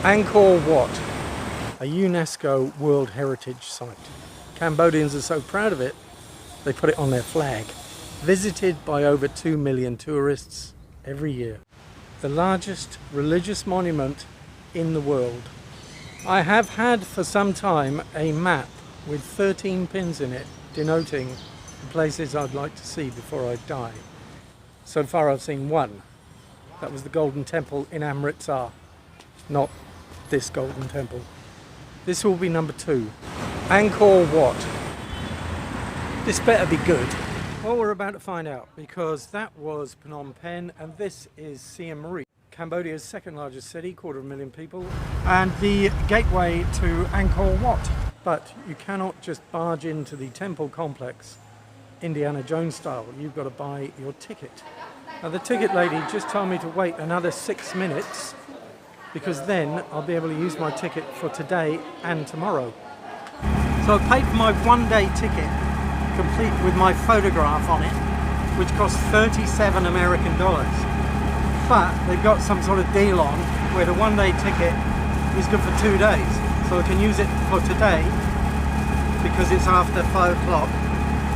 Angkor Wat, a UNESCO World Heritage Site. Cambodians are so proud of it, they put it on their flag. Visited by over 2 million tourists every year. The largest religious monument in the world. I have had for some time a map with 13 pins in it denoting the places I'd like to see before I die. So far I've seen one. That was the Golden Temple in Amritsar, not this Golden Temple. This will be number 2. Angkor Wat. This better be good. Well, we're about to find out, because that was Phnom Penh and this is Siem Reap, Cambodia's second largest city, 250,000 people, and the gateway to Angkor Wat. But you cannot just barge into the temple complex Indiana Jones style. You've got to buy your ticket. Now the ticket lady just told me to wait another 6 minutes, because then I'll be able to use my ticket for today and tomorrow. So I paid for my one-day ticket, complete with my photograph on it, which cost 37 American dollars. But they've got some sort of deal on where the one-day ticket is good for 2 days. So I can use it for today, because it's after 5 o'clock,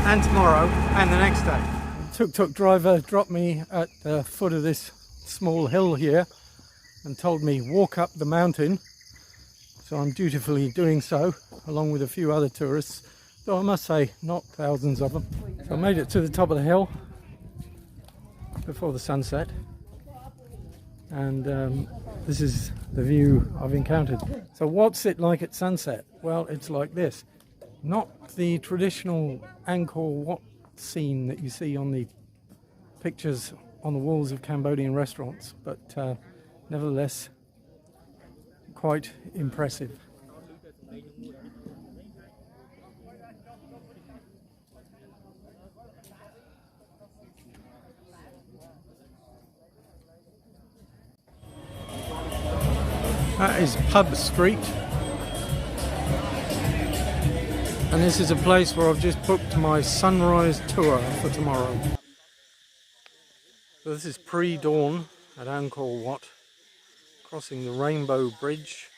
and tomorrow, and the next day. The tuk-tuk driver dropped me at the foot of this small hill here and told me walk up the mountain. So I'm dutifully doing so, along with a few other tourists, though I must say not thousands of them. So I made it to the top of the hill before the sunset, and this is the view I've encountered. So what's it like at sunset? Well, it's like this. Not the traditional Angkor Wat scene that you see on the pictures on the walls of Cambodian restaurants, but nevertheless quite impressive. That is Pub Street, and this is a place where I've just booked my sunrise tour for tomorrow. So this is pre-dawn at Angkor Wat, crossing the Rainbow Bridge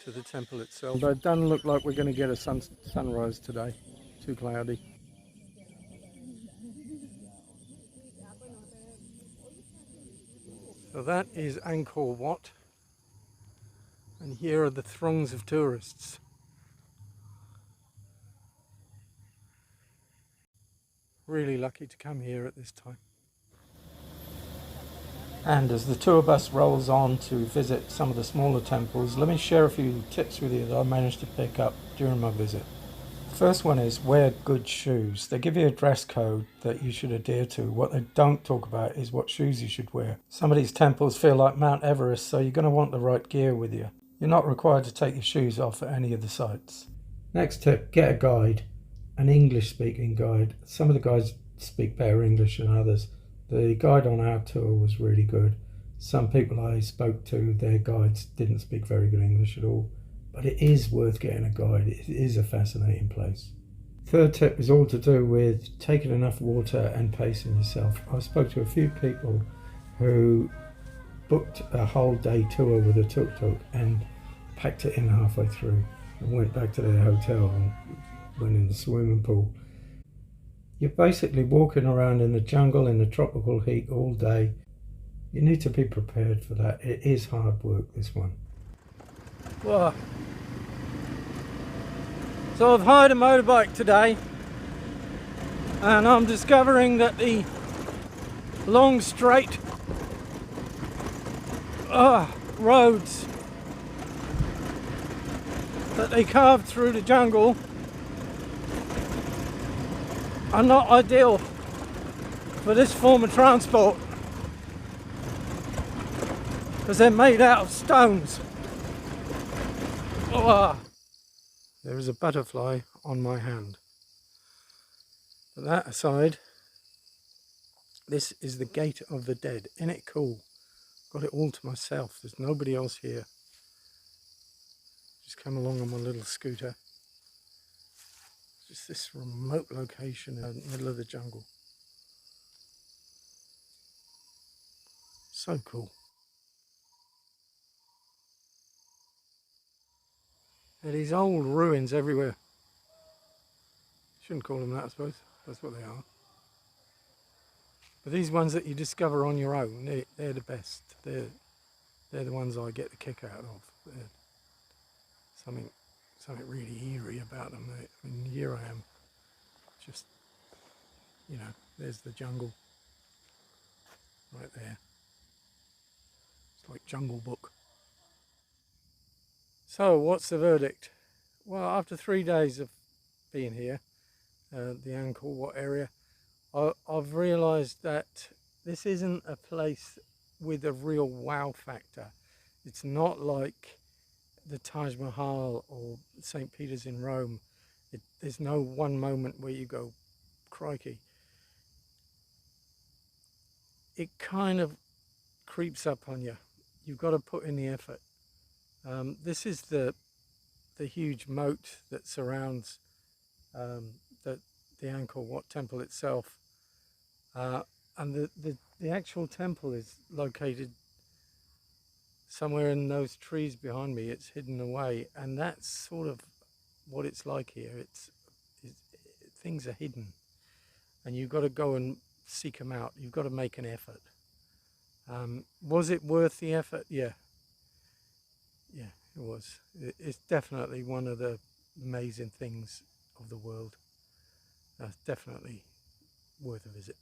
to the temple itself. But it doesn't look like we're going to get a sunrise today, too cloudy. So that is Angkor Wat, and here are the throngs of tourists. Really lucky to come here at this time. And as the tour bus rolls on to visit some of the smaller temples, let me share a few tips with you that I managed to pick up during my visit. The first one is wear good shoes. They give you a dress code that you should adhere to. What they don't talk about is what shoes you should wear. Some of these temples feel like Mount Everest, so you're going to want the right gear with you. You're not required to take your shoes off at any of the sites. Next tip, get a guide, an English speaking guide. Some of the guides speak better English than others. The guide on our tour was really good. Some people I spoke to, their guides didn't speak very good English at all. But it is worth getting a guide. It is a fascinating place. Third tip is all to do with taking enough water and pacing yourself. I spoke to a few people who booked a whole day tour with a tuk-tuk and packed it in halfway through and went back to their hotel and went in the swimming pool. You're basically walking around in the jungle in the tropical heat all day. You need to be prepared for that. It is hard work, this one. Whoa. So I've hired a motorbike today, and I'm discovering that the long straight roads that they carved through the jungle are not ideal for this form of transport, because they're made out of stones. There is a butterfly on my hand. But that aside, this is the Gate of the Dead. Isn't it cool? Got it all to myself. There's nobody else here. Just come along on my little scooter. Just this remote location in the middle of the jungle. So cool. There are these old ruins everywhere. Shouldn't call them that, I suppose. That's what they are. But these ones that you discover on your own, they're the best. They're the ones I get the kick out of. They're something really eerie about them. I mean, here I am, just, there's the jungle right there. It's like Jungle Book. So, what's the verdict? Well, after 3 days of being here, the Angkor Wat area, I've realised that this isn't a place with a real wow factor. It's not like the Taj Mahal or St. Peter's in Rome. There's no one moment where you go, crikey. It kind of creeps up on you. You've got to put in the effort. This is the huge moat that surrounds the Angkor Wat temple itself, and the actual temple is located somewhere in those trees behind me. It's hidden away, and that's sort of what it's like here. It's things are hidden, and you've got to go and seek them out. You've got to make an effort. Was it worth the effort? Yeah, it was. It's definitely one of the amazing things of the world. Definitely worth a visit.